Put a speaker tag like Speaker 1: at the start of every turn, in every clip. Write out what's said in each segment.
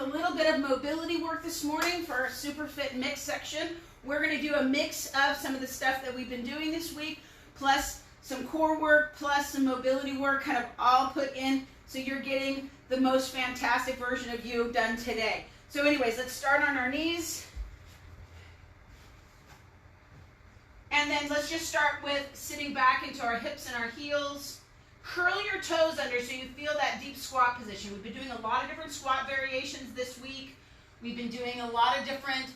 Speaker 1: a little bit of mobility work this morning for our Super Fit Mix section. We're going to do a mix of some of the stuff that we've been doing this week, plus some core work, plus some mobility work, kind of all put in, so you're getting the most fantastic version of you done today. So anyways, let's start on our knees. And then let's just start with sitting back into our hips and our heels. Curl your toes under so you feel that deep squat position. We've been doing a lot of different squat variations this week. We've been doing a lot of different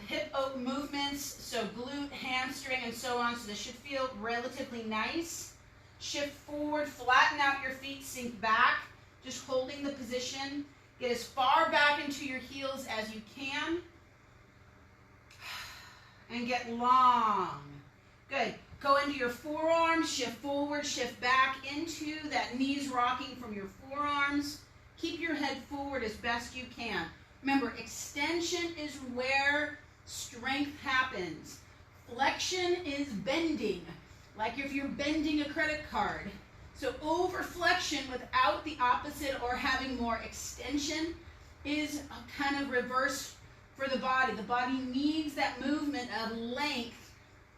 Speaker 1: hip open movements, so glute, hamstring, and so on. So this should feel relatively nice. Shift forward, flatten out your feet, sink back, just holding the position. Get as far back into your heels as you can. And get long. Good. Go into your forearms, shift forward, shift back into that knees rocking from your forearms. Keep your head forward as best you can. Remember, extension is where strength happens. Flexion is bending, like if you're bending a credit card. So overflexion without the opposite or having more extension is a kind of reverse for the body. The body needs that movement of length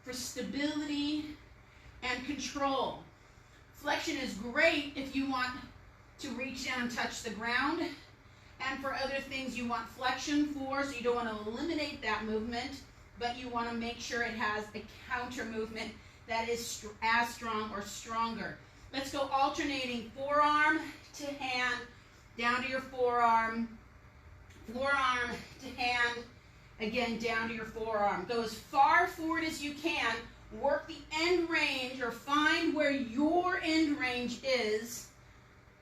Speaker 1: for stability and control. Flexion is great if you want to reach down and touch the ground, and for other things you want flexion for, so you don't want to eliminate that movement, but you want to make sure it has a counter movement that is as strong or stronger. Let's go alternating forearm to hand, down to your forearm to hand, again, down to your forearm. Go as far forward as you can. Work the end range, or find where your end range is,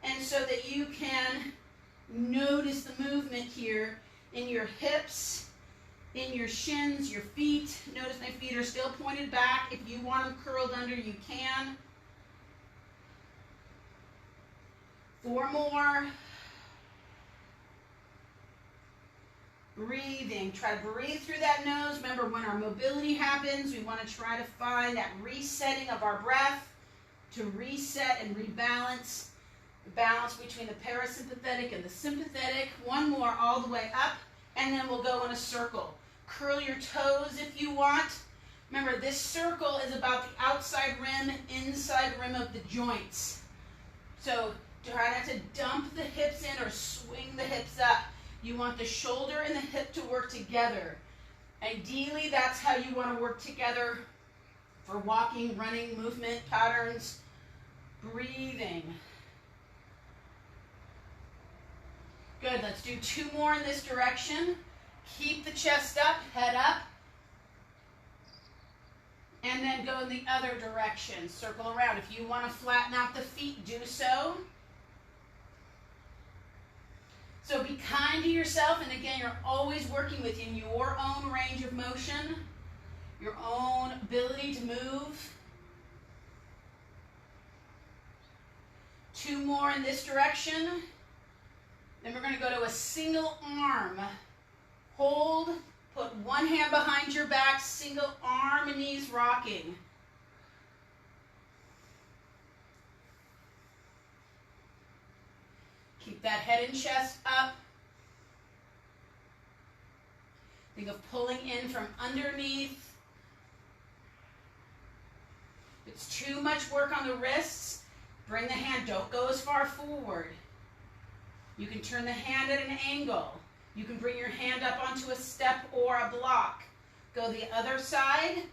Speaker 1: and so that you can notice the movement here in your hips, in your shins, your feet. Notice my feet are still pointed back. If you want them curled under, you can. 4 more. Breathing. Try to breathe through that nose. Remember, when our mobility happens, we want to try to find that resetting of our breath to reset and rebalance the balance between the parasympathetic and the sympathetic. 1 more all the way up, and then we'll go in a circle. Curl your toes if you want. Remember, this circle is about the outside rim, inside rim of the joints. So try not to dump the hips in or swing the hips up. You want the shoulder and the hip to work together. Ideally, that's how you want to work together for walking, running, movement patterns. Breathing. Good. Let's do 2 more in this direction. Keep the chest up, head up. And then go in the other direction. Circle around. If you want to flatten out the feet, do so. So be kind to yourself, and again, you're always working within your own range of motion, your own ability to move. 2 more in this direction. Then we're going to go to a single arm. Hold, put 1 hand behind your back, single arm and knees rocking. Keep that head and chest up. Think of pulling in from underneath. If it's too much work on the wrists, bring the hand, don't go as far forward. You can turn the hand at an angle. You can bring your hand up onto a step or a block. Go the other side.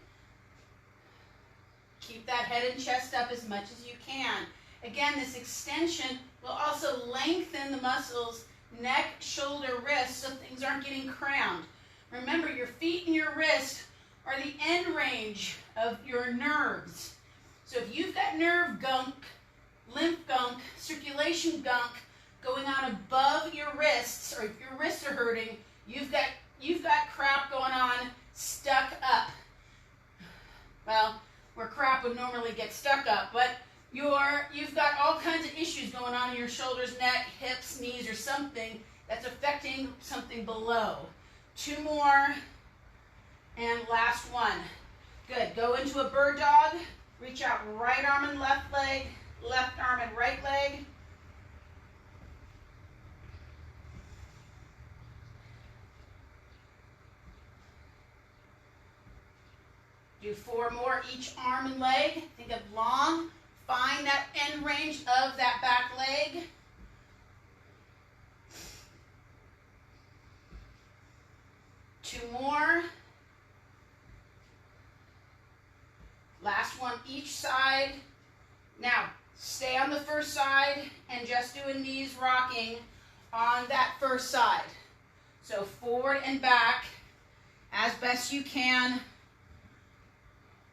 Speaker 1: Keep that head and chest up as much as you can. Again, this extension will also lengthen the muscles, neck, shoulder, wrist, so things aren't getting crammed. Remember, your feet and your wrist are the end range of your nerves. So if you've got nerve gunk, lymph gunk, circulation gunk going on above your wrists, or if your wrists are hurting, you've got crap going on stuck up. Well, where crap would normally get stuck up, but you've got all kinds of issues going on in your shoulders, neck, hips, knees, or something that's affecting something below. 2 more, and last one. Good. Go into a bird dog. Reach out right arm and left leg, left arm and right leg. Do 4 more each arm and leg. Think of long. Find that end range of that back leg. Two more. Last one each side. Now, stay on the first side and just do a knees rocking on that first side. So forward and back as best you can.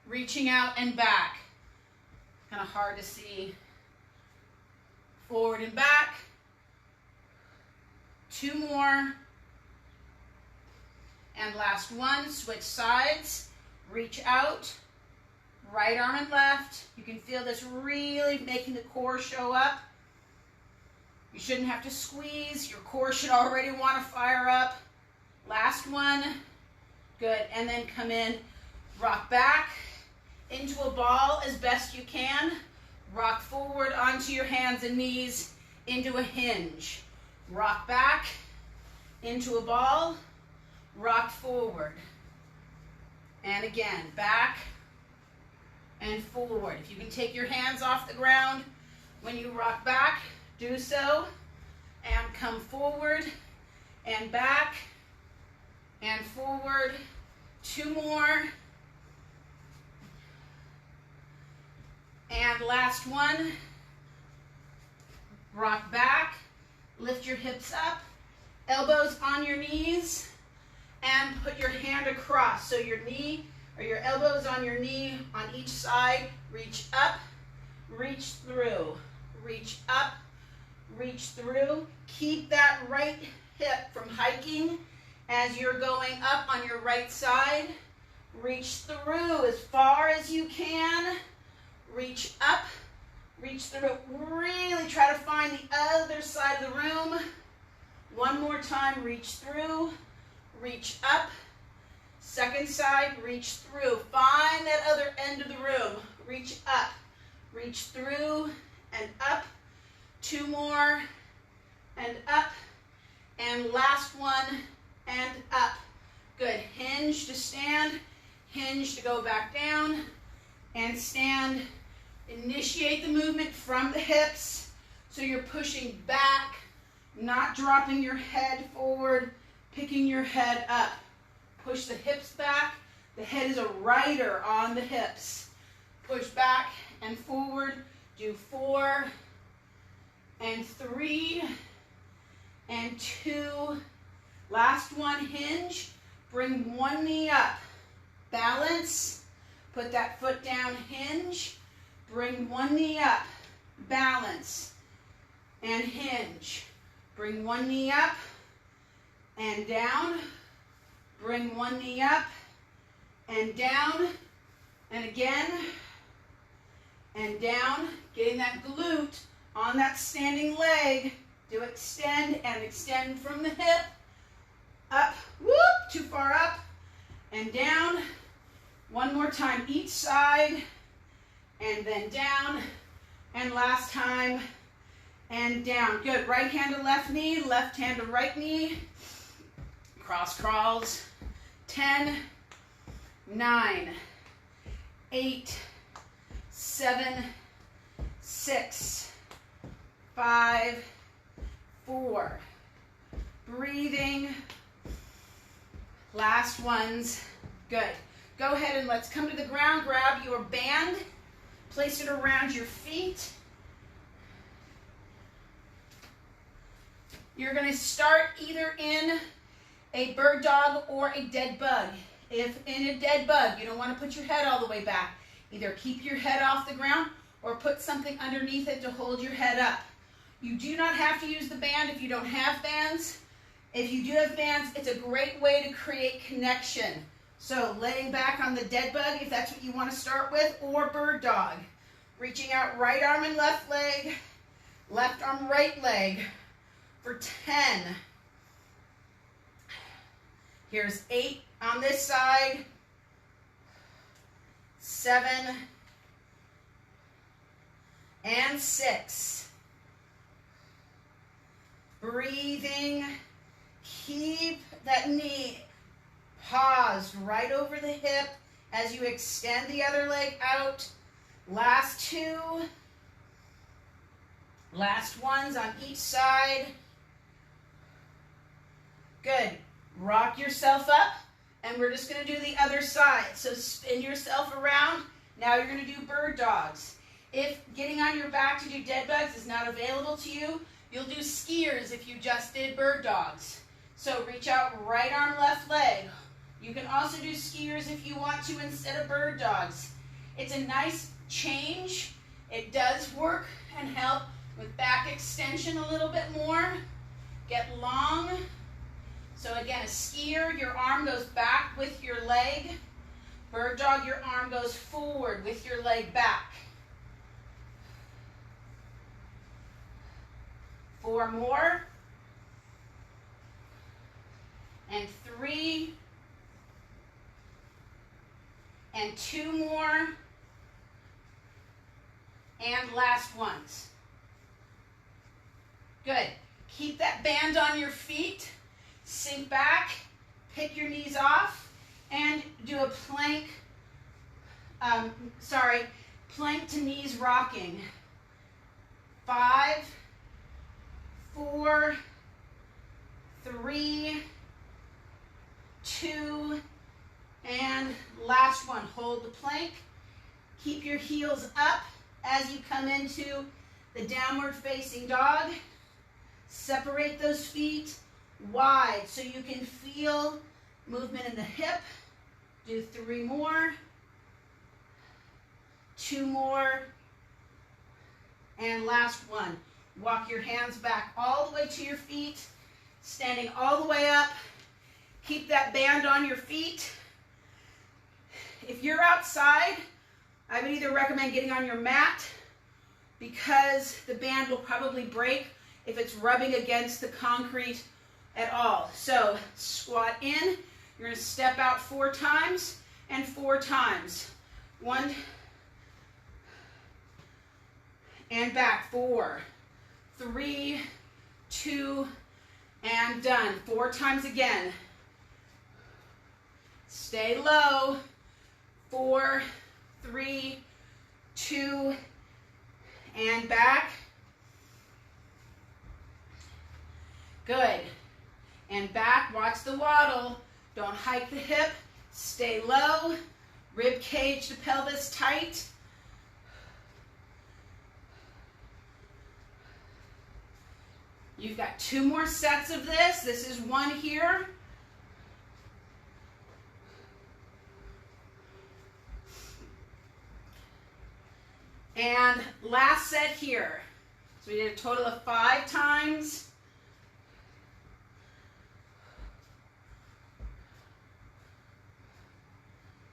Speaker 1: Reaching out and back. Kind of hard to see. Forward and back. 2 more. And last one, switch sides. Reach out. Right arm and left. You can feel this really making the core show up. You shouldn't have to squeeze. Your core should already want to fire up. Last one. Good. And then come in. Rock back into a ball as best you can. Rock forward onto your hands and knees into a hinge. Rock back into a ball. Rock forward. And again, back and forward. If you can take your hands off the ground when you rock back, do so. And come forward and back and forward. 2 more. And last one. Rock back. Lift your hips up. Elbows on your knees. And put your hand across. So your knee or your elbows on your knee on each side. Reach up, reach through. Reach up, reach through. Keep that right hip from hiking as you're going up on your right side. Reach through as far as you can. Reach up, reach through. Really try to find the other side of the room. One more time, reach through. Reach up, second side, reach through. Find that other end of the room. Reach up, reach through and up. 2 more and up. And last one and up. Good. Hinge to stand, hinge to go back down and stand. Initiate the movement from the hips so you're pushing back, not dropping your head forward. Picking your head up. Push the hips back. The head is a rider on the hips. Push back and forward. Do 4 and 3 and 2. Last one, hinge. Bring one knee up. Balance. Put that foot down, hinge. Bring one knee up. Balance. And hinge. Bring one knee up. And down, bring one knee up, and down, and again, and down, getting that glute on that standing leg. Do extend and extend from the hip, up, whoop, too far up, and down. One more time each side, and then down, and last time, and down. Good, right hand to left knee, left hand to right knee. Cross crawls. 10, 9, 8, 7, 6, 5, 4. Breathing. Last ones. Good. Go ahead and let's come to the ground. Grab your band. Place it around your feet. You're going to start either in a bird dog or a dead bug. If in a dead bug, you don't want to put your head all the way back. Either keep your head off the ground or put something underneath it to hold your head up. You do not have to use the band if you don't have bands. If you do have bands, it's a great way to create connection. So laying back on the dead bug, if that's what you want to start with, or bird dog. Reaching out right arm and left leg, left arm, right leg for 10. Here's 8 on this side, 7, and 6. Breathing. Keep that knee paused right over the hip as you extend the other leg out. Last two. Last ones on each side. Good. Rock yourself up, and we're just going to do the other side. So spin yourself around. Now you're going to do bird dogs. If getting on your back to do dead bugs is not available to you, you'll do skiers if you just did bird dogs. So reach out, right arm, left leg. You can also do skiers if you want to instead of bird dogs. It's a nice change. It does work and help with back extension a little bit more. Get long. So again, a skier, your arm goes back with your leg. Bird dog, your arm goes forward with your leg back. 4 more. And 3. And 2 more. And last ones. Good. Keep that band on your feet. Sink back. Pick your knees off. And do a plank. Plank to knees rocking. 5, 4, 3, 2, and last one. Hold the plank. Keep your heels up as you come into the downward facing dog. Separate those feet wide so you can feel movement in the hip. Do 3 more. 2 more. And last one. Walk your hands back all the way to your feet, standing all the way up. Keep that band on your feet. If you're outside, I would either recommend getting on your mat because the band will probably break if it's rubbing against the concrete at all. So squat in. You're going to step out 4 times and 4 times. 1 and back. 4, 3, 2, and done. 4 times again. Stay low. 4, 3, 2, and back. Good. And back. Watch the waddle. Don't hike the hip. Stay low. Rib cage to pelvis tight. You've got 2 more sets of this. This is 1 here. And last set here. So we did a total of 5 times.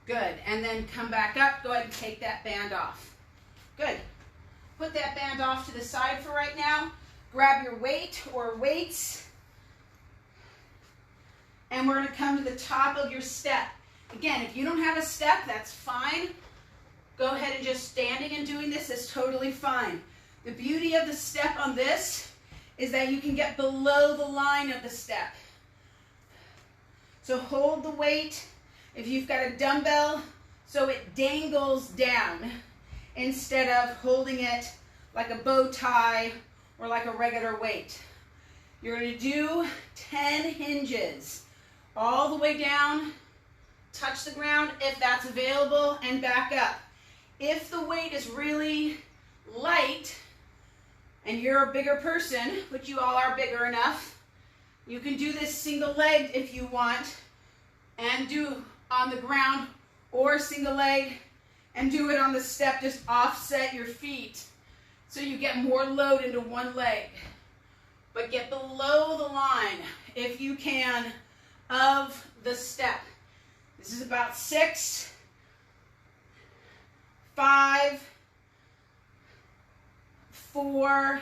Speaker 1: Good. And then come back up. Go ahead and take that band off. Good. Put that band off to the side for right now. Grab your weight or weights. And we're going to come to the top of your step. Again, if you don't have a step, that's fine. Go ahead and just standing and doing this is totally fine. The beauty of the step on this is that you can get below the line of the step. So hold the weight if you've got a dumbbell so it dangles down instead of holding it like a bow tie or like a regular weight. You're going to do 10 hinges all the way down, touch the ground if that's available, and back up. If the weight is really light and you're a bigger person, which you all are bigger enough, you can do this single legged if you want and do on the ground, or single leg and do it on the step. Just offset your feet so you get more load into one leg. But get below the line, if you can, of the step. This is about 6, 5, 4,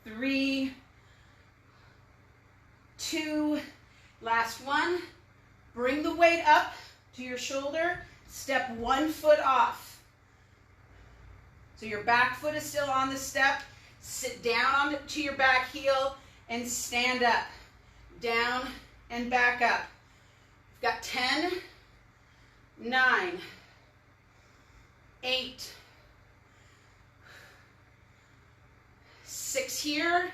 Speaker 1: 3, 2, last one. Bring the weight up to your shoulder. Step 1 foot off. So your back foot is still on the step. Sit down to your back heel and stand up. Down and back up. We've got 10, 9, 8, 6 here,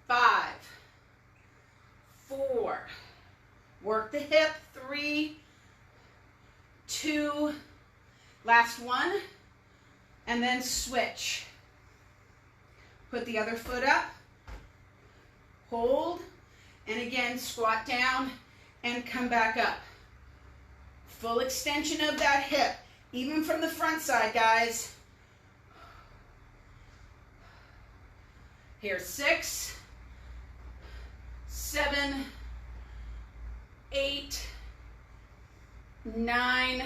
Speaker 1: 5, 4, work the hip, 3, 2, last one, and then switch. Put the other foot up, hold, and again, squat down and come back up. Full extension of that hip, even from the front side, guys. Here, 6, 7, 8, 9,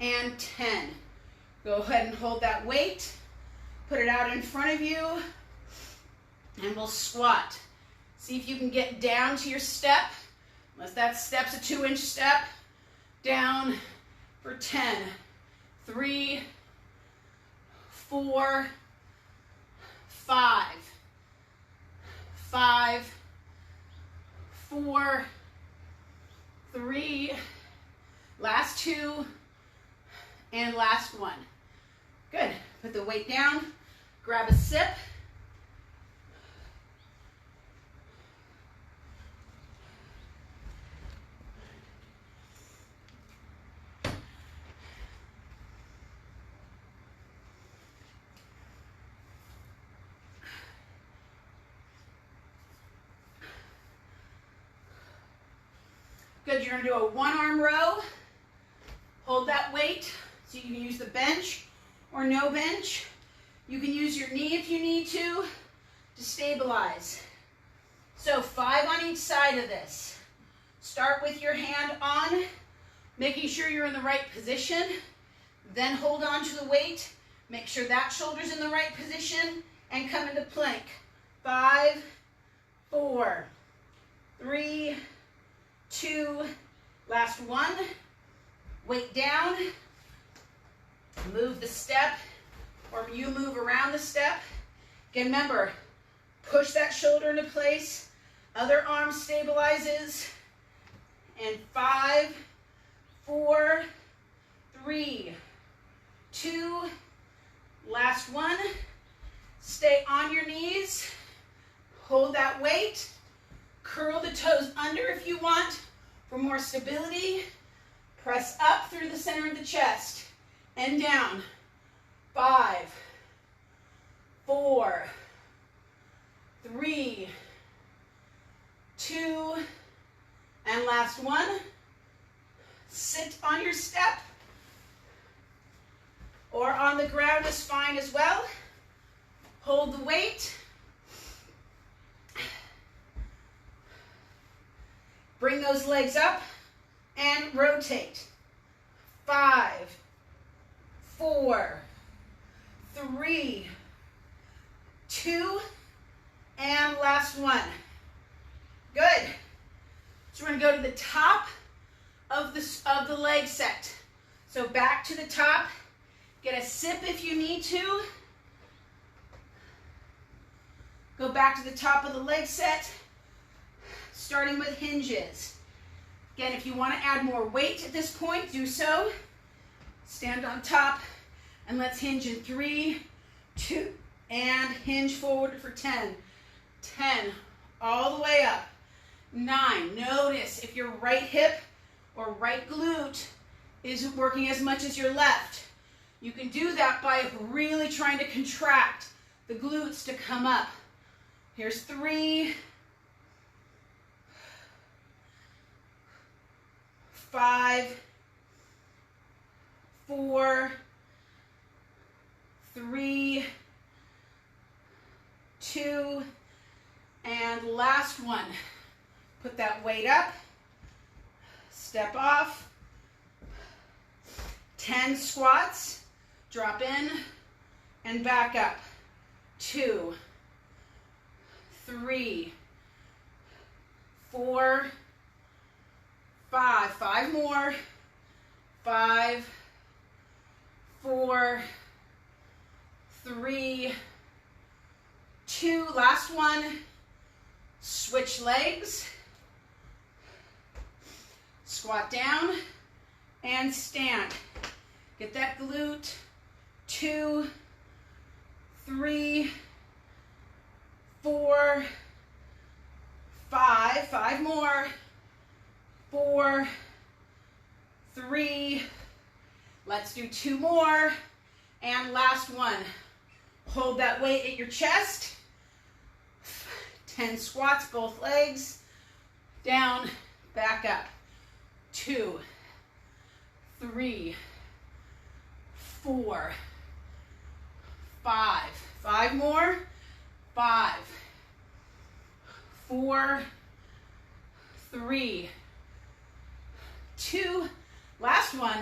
Speaker 1: and 10. Go ahead and hold that weight. Put it out in front of you, and we'll squat. See if you can get down to your step, unless that step's a 2-inch step. Down for 10, 3, 4, 5, 5, 4, 3, last 2, and last one. Good. Put the weight down, grab a sip. Good, you're gonna do a 1-arm row. Hold that weight so you can use the bench or no bench. You can use your knee if you need to stabilize. So 5 on each side of this. Start with your hand on, making sure you're in the right position. Then hold on to the weight. Make sure that shoulder's in the right position and come into plank. 5, 4, 3, 2, last one. Weight down. Move the step, or you move around the step. Again, remember, push that shoulder into place. Other arm stabilizes. And 5, 4, 3, 2, last one. Stay on your knees. Hold that weight. Curl the toes under if you want for more stability. Press up through the center of the chest and down. 5, 4, 3, 2, and last one. Sit on your step or on the ground is fine as well. Hold the weight. Bring those legs up and rotate. 5, 4, 3, 2, and last one. Good. So we're going to go to the top of the leg set. So back to the top. Get a sip if you need to. Go back to the top of the leg set, starting with hinges. Again, if you want to add more weight at this point, do so. Stand on top, and let's hinge in 3, 2, and hinge forward for 10. 10, all the way up. 9, notice if your right hip or right glute isn't working as much as your left. You can do that by really trying to contract the glutes to come up. Here's 3, 5, 4, 3, 2, and last one. Put that weight up, step off, 10 squats, drop in, and back up. 2, 3, 4, 5, 5 more, 5, 4, 3, 2, last one. Switch legs, squat down, and stand. Get that glute. 2, 3, 4, 5. 5 more. 4, 3. Let's do 2 more. And last one. Hold that weight at your chest. 10 squats, both legs. Down, back up. 2, 3, 4, 5. 5 more. 5, 4, 3, 2. Last one.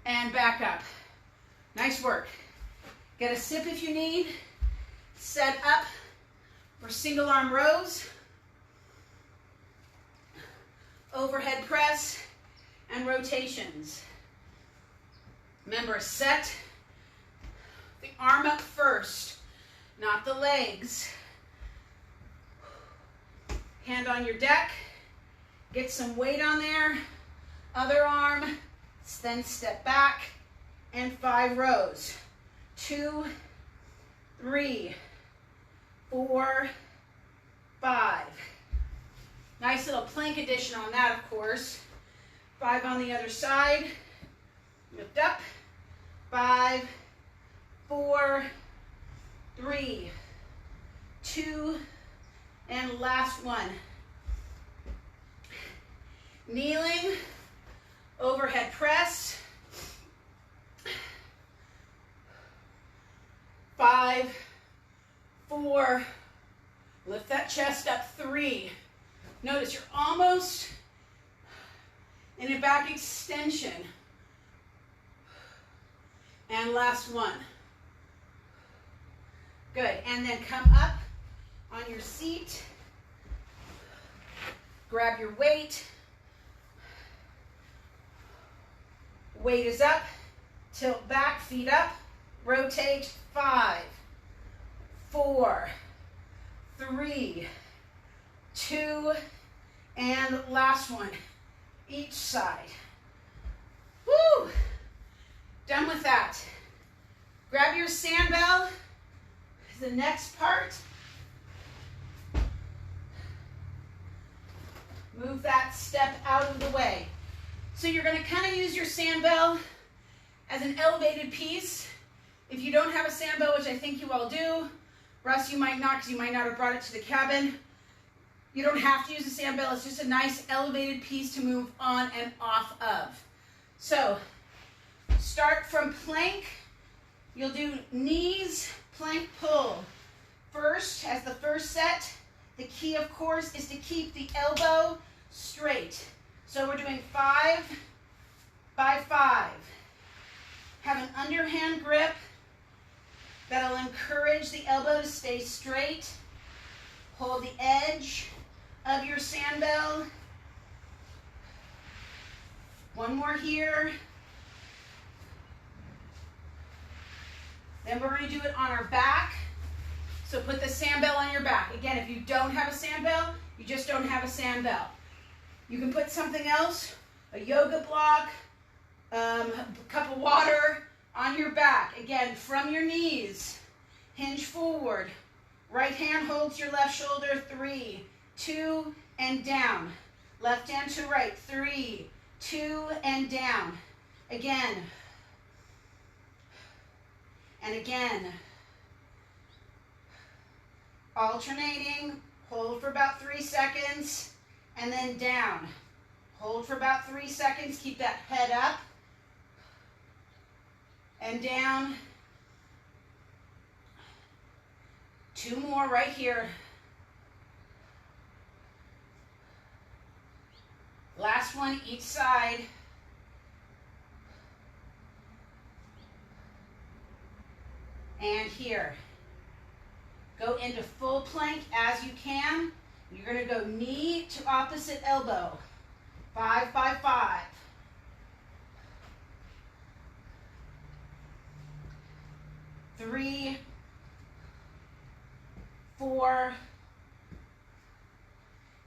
Speaker 1: And back up. Nice work. Get a sip if you need. Set up for single arm rows, overhead press, and rotations. Remember, set the arm up first, not the legs. Hand on your deck, get some weight on there, other arm, then step back, and 5 rows. 2, 3, 4, 5. Nice little plank addition on that, of course. 5 on the other side. Lift up. 5, 4, 3, 2, and last one. Kneeling, overhead press. 5, 4, lift that chest up. 3. Notice you're almost in a back extension. And last one. Good. And then come up on your seat. Grab your weight. Weight is up. Tilt back, feet up. Rotate. 5, 4, 3, 2, and last one. Each side. Woo! Done with that. Grab your sandbell. The next part. Move that step out of the way. So you're going to kind of use your sandbell as an elevated piece. If you don't have a sandbell, which I think you all do, Russ, you might not because you might not have brought it to the cabin. You don't have to use a sandbell. It's just a nice elevated piece to move on and off of. So start from plank. You'll do knees, plank, pull. First, as the first set, the key, of course, is to keep the elbow straight. So we're doing 5 by 5. Have an underhand grip that'll encourage the elbow to stay straight. Hold the edge of your sandbell. One more here. Then we're going to do it on our back. So put the sandbell on your back. Again, if you don't have a sandbell, you just don't have a sandbell. You can put something else, a yoga block, a cup of water on your back. Again, from your knees, hinge forward. Right hand holds your left shoulder. 3, 2, and down. Left hand to right. 3, 2, and down. Again. And again. Alternating. Hold for about 3 seconds. And then down. Hold for about 3 seconds. Keep that head up. And down. 2 more right here. Last one each side. And here. Go into full plank as you can. You're going to go knee to opposite elbow. 5 by 5. Three, 4,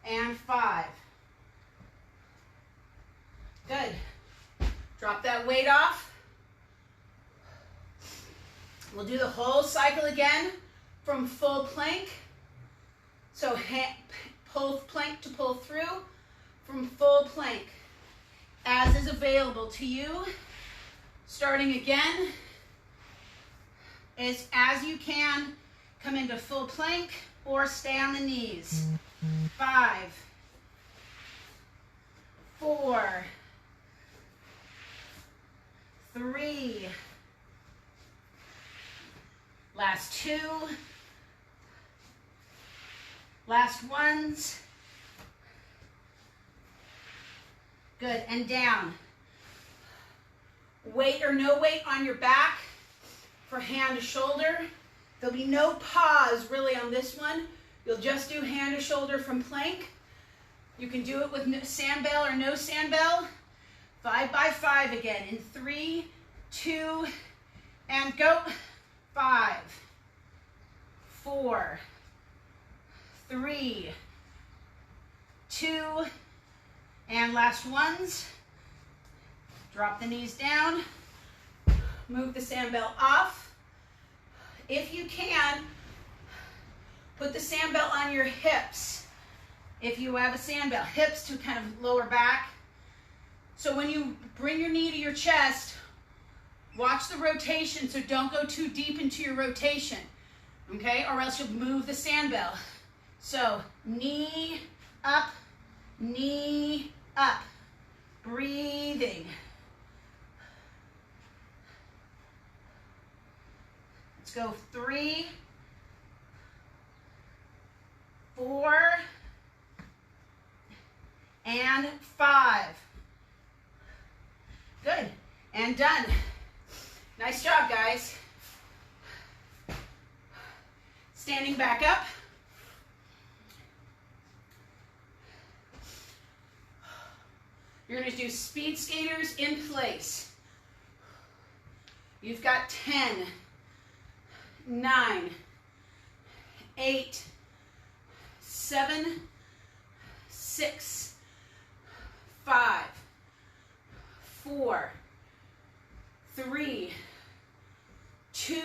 Speaker 1: and 5. Good. Drop that weight off. We'll do the whole cycle again from full plank. So pull plank to pull through from full plank as is available to you. Starting again is as you can, come into full plank or stay on the knees. 5, 4, 3, last 2, last ones. Good, and down. Weight or no weight on your back for hand to shoulder. There'll be no pause really on this one. You'll just do hand to shoulder from plank. You can do it with sand bell or no sand bell. 5 by 5 again in 3, 2, and go. 5, 4, 3, 2, and last ones. Drop the knees down. Move the sand bell off. If you can, put the sand bell on your hips. If you have a sand bell, hips to kind of lower back. So when you bring your knee to your chest, watch the rotation, so don't go too deep into your rotation, okay? Or else you'll move the sand bell. So knee up, breathing. Let's go 3, 4, and 5. Good, and done. Nice job, guys. Standing back up. You're going to do speed skaters in place. You've got 10, 9, 8, 7, 6, 5, 4, 3, 2,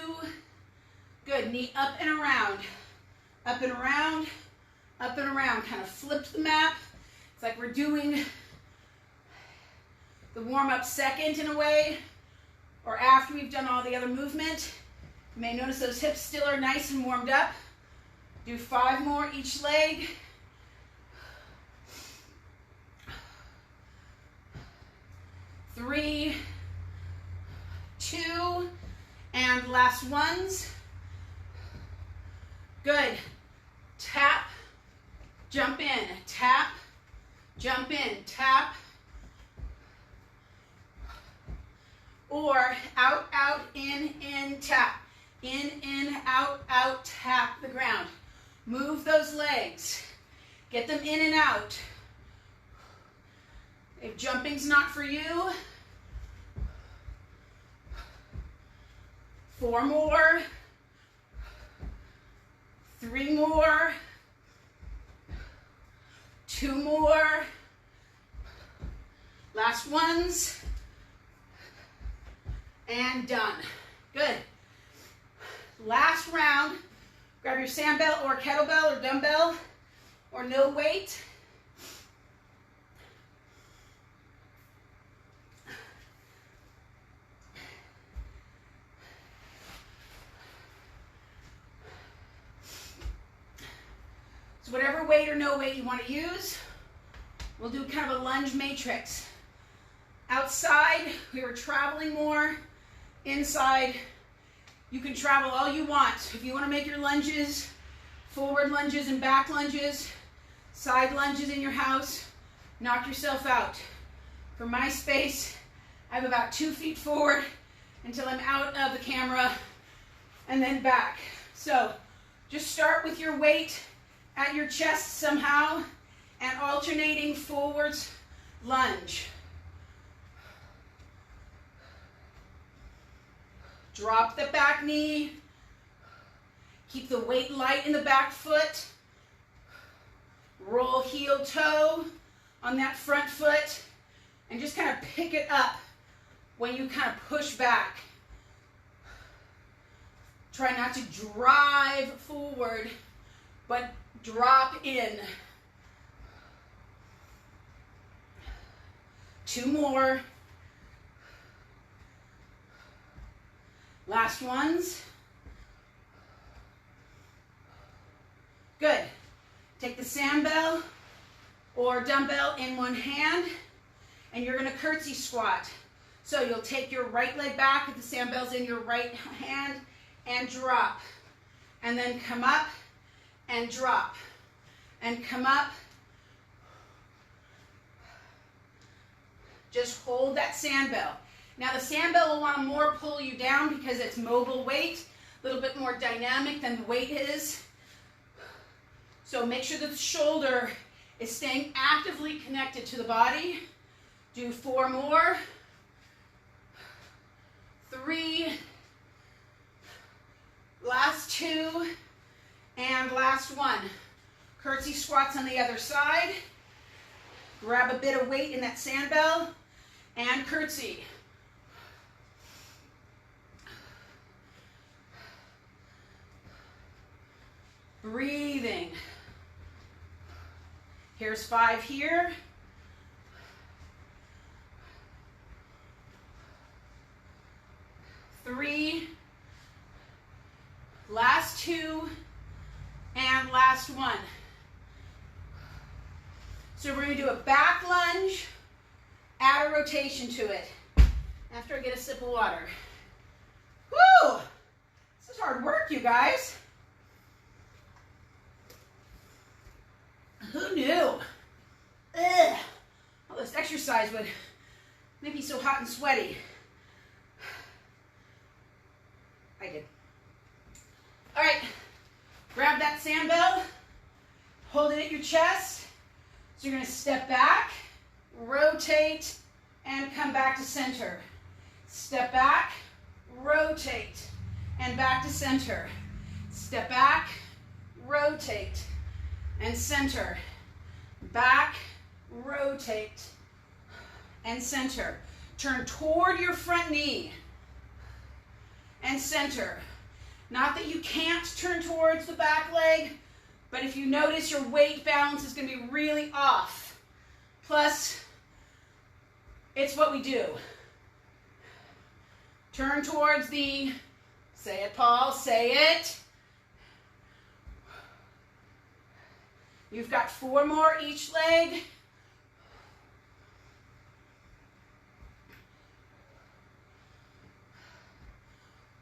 Speaker 1: good. Knee up and around, up and around, up and around. Kind of flip the map. It's like we're doing the warm-up second in a way, or after we've done all the other movement. You may notice those hips still are nice and warmed up. Do 5 more each leg. 3, 2, and last ones. Good. Tap, jump in, tap, jump in, tap. Or out, out, in, tap. In, out, tap the ground. Move those legs. Get them in and out. If jumping's not for you, 4 more, 3 more, 2 more, last ones, and done. Good. Last round, grab your sand bell or kettlebell or dumbbell or no weight. So whatever weight or no weight you want to use, we'll do kind of a lunge matrix. Outside, we were traveling more. Inside, you can travel all you want. If you want to make your lunges, forward lunges and back lunges, side lunges in your house, knock yourself out. For my space, I have about 2 feet forward until I'm out of the camera and then back. So just start with your weight at your chest somehow and alternating forwards lunge. Drop the back knee. Keep the weight light in the back foot. Roll heel toe on that front foot and just kind of pick it up when you kind of push back. Try not to drive forward, but drop in. 2 more. Last ones. Good. Take the sandbell or dumbbell in one hand, and you're going to curtsy squat. So you'll take your right leg back if the sandbell's in your right hand and drop. And then come up and drop. And come up. Just hold that sandbell. Now the sandbell will want to more pull you down because it's mobile weight, a little bit more dynamic than the weight is. So make sure that the shoulder is staying actively connected to the body. Do 4 more. 3. Last 2. And last 1. Curtsy squats on the other side. Grab a bit of weight in that sandbell and curtsy. Breathing. Here's 5 here. 3. Last 2. And last 1. So we're going to do a back lunge, add a rotation to it. After I get a sip of water. Woo! This is hard work, you guys. Who knew? Ugh. All this exercise would make me so hot and sweaty. I did. All right. Grab that sandbell. Hold it at your chest. So you're going to step back, rotate, and come back to center. Step back, rotate, and back to center. Step back, rotate, and center. Back, rotate, and center. Turn toward your front knee and center. Not that you can't turn towards the back leg, but if you notice your weight balance is going to be really off. Plus, it's what we do. Turn towards the, say it, Paul, say it. You've got 4 more each leg.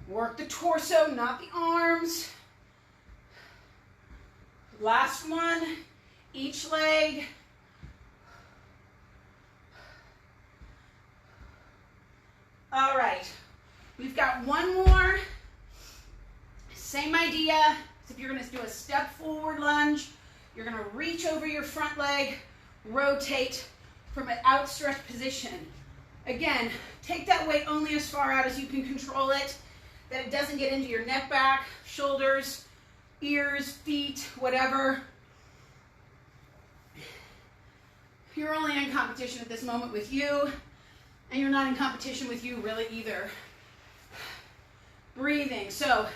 Speaker 1: Work the torso, not the arms. Last one, each leg. All right, we've got 1 more. Same idea as if you're going to do a step forward lunge. You're going to reach over your front leg, rotate from an outstretched position. Again, take that weight only as far out as you can control it, that it doesn't get into your neck, back, shoulders, ears, feet, whatever. You're only in competition at this moment with you, and you're not in competition with you really either. Breathing. So,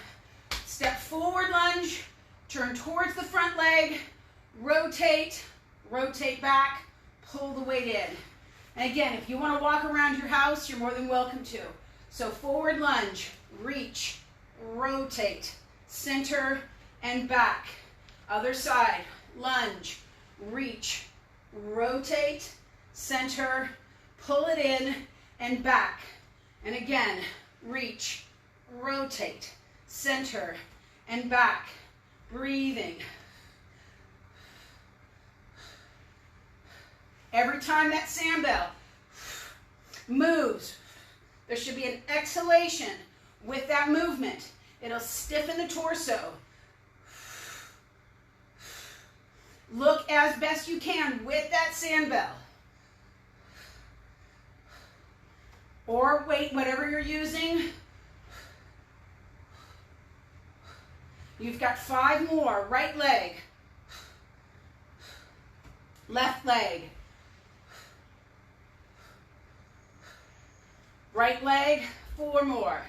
Speaker 1: step forward lunge, turn towards the front leg, rotate, rotate back, pull the weight in. And again, if you want to walk around your house, you're more than welcome to. So forward lunge, reach, rotate, center, and back. Other side, lunge, reach, rotate, center, pull it in, and back. And again, reach, rotate, center, and back. Breathing. Every time that sandbell moves, there should be an exhalation with that movement. It'll stiffen the torso. Look as best you can with that sandbell. Or weight, whatever you're using. You've got 5 more. Right leg. Left leg. Right leg, 4 more.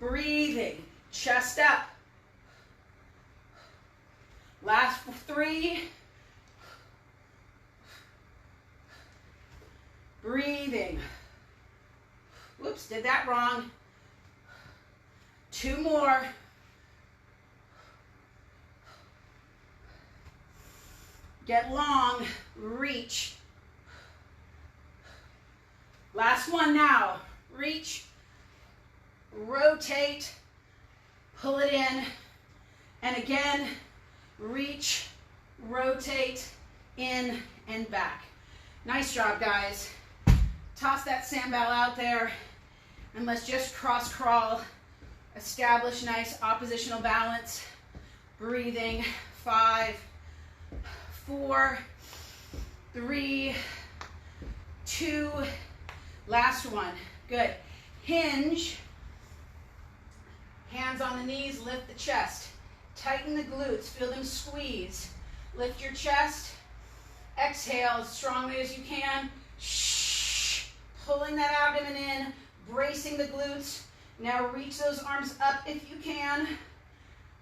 Speaker 1: Breathing, chest up. Last 3. Breathing. Whoops, did that wrong. 2 more. Get long, reach. Last one now. Reach, rotate, pull it in, and again, reach, rotate, in and back. Nice job, guys. Toss that sandbell out there, and let's just cross crawl. Establish nice oppositional balance. Breathing. 5, 4, 3, 2, last one. Good. Hinge. Hands on the knees, lift the chest. Tighten the glutes, feel them squeeze. Lift your chest. Exhale as strongly as you can. Shh. Pulling that abdomen in, bracing the glutes. Now reach those arms up if you can.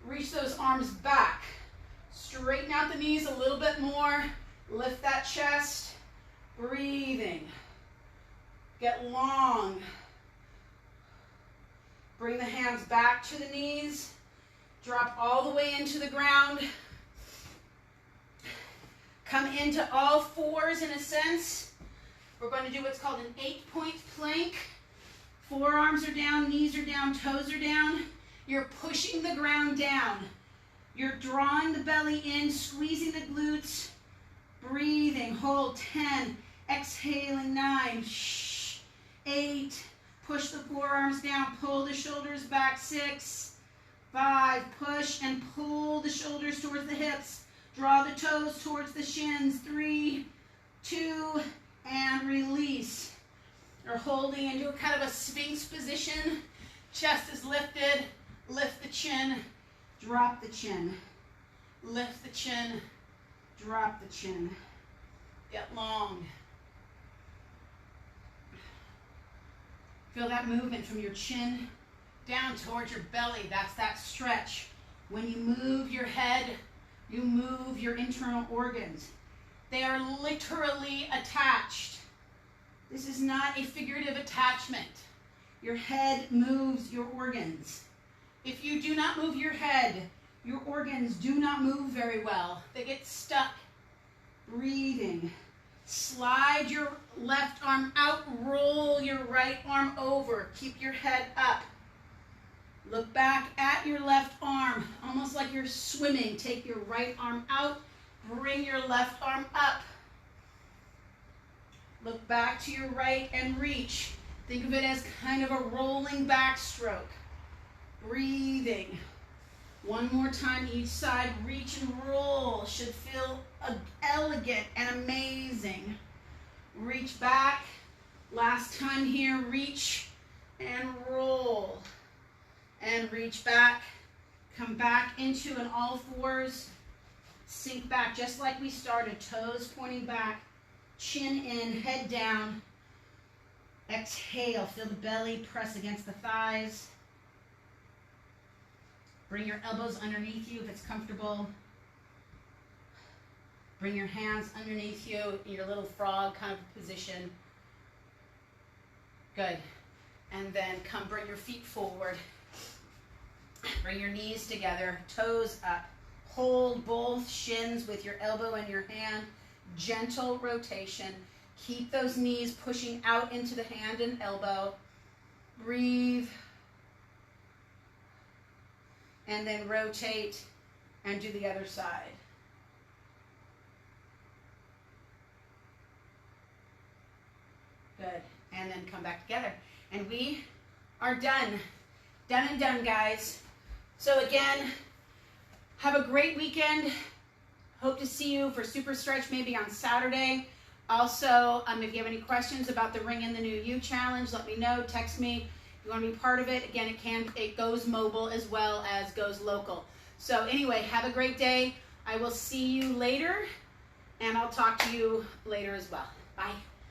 Speaker 1: Reach those arms back. Straighten out the knees a little bit more. Lift that chest. Breathing. Get long. Bring the hands back to the knees. Drop all the way into the ground. Come into all fours in a sense. We're going to do what's called an 8-point plank. Forearms are down, knees are down, toes are down. You're pushing the ground down. You're drawing the belly in, squeezing the glutes. Breathing, hold, 10. Exhaling, 9. 8. Push the forearms down, pull the shoulders back, 6. 5. Push and pull the shoulders towards the hips. Draw the toes towards the shins. 3, 2, and release. You're holding into a kind of a sphinx position. Chest is lifted. Lift the chin. Drop the chin. Lift the chin. Drop the chin. Get long. Feel that movement from your chin down towards your belly. That's that stretch. When you move your head, you move your internal organs. They are literally attached. This is not a figurative attachment. Your head moves your organs. If you do not move your head, your organs do not move very well. They get stuck. Breathing. Slide your left arm out, roll your right arm over. Keep your head up. Look back at your left arm, almost like you're swimming. Take your right arm out, bring your left arm up. Look back to your right and reach. Think of it as kind of a rolling backstroke. Breathing. One more time each side. Reach and roll. Should feel elegant and amazing. Reach back. Last time here. Reach and roll. And reach back. Come back into an all fours. Sink back just like we started. Toes pointing back. Chin in. Head down. Exhale. Feel the belly press against the thighs. Bring your elbows underneath you if it's comfortable. Bring your hands underneath you in your little frog kind of position. Good. And then bring your feet forward. Bring your knees together, toes up. Hold both shins with your elbow and your hand. Gentle rotation. Keep those knees pushing out into the hand and elbow. Breathe. And then rotate and do the other side. Good. And then come back together. And we are done. Done and done, guys. So again, have a great weekend. Hope to see you for Super Stretch maybe on Saturday. Also, if you have any questions about the Ring in the New You Challenge, let me know. Text me. If you want to be part of it, again, it goes mobile as well as goes local. So anyway, have a great day. I will see you later, and I'll talk to you later as well. Bye. Bye.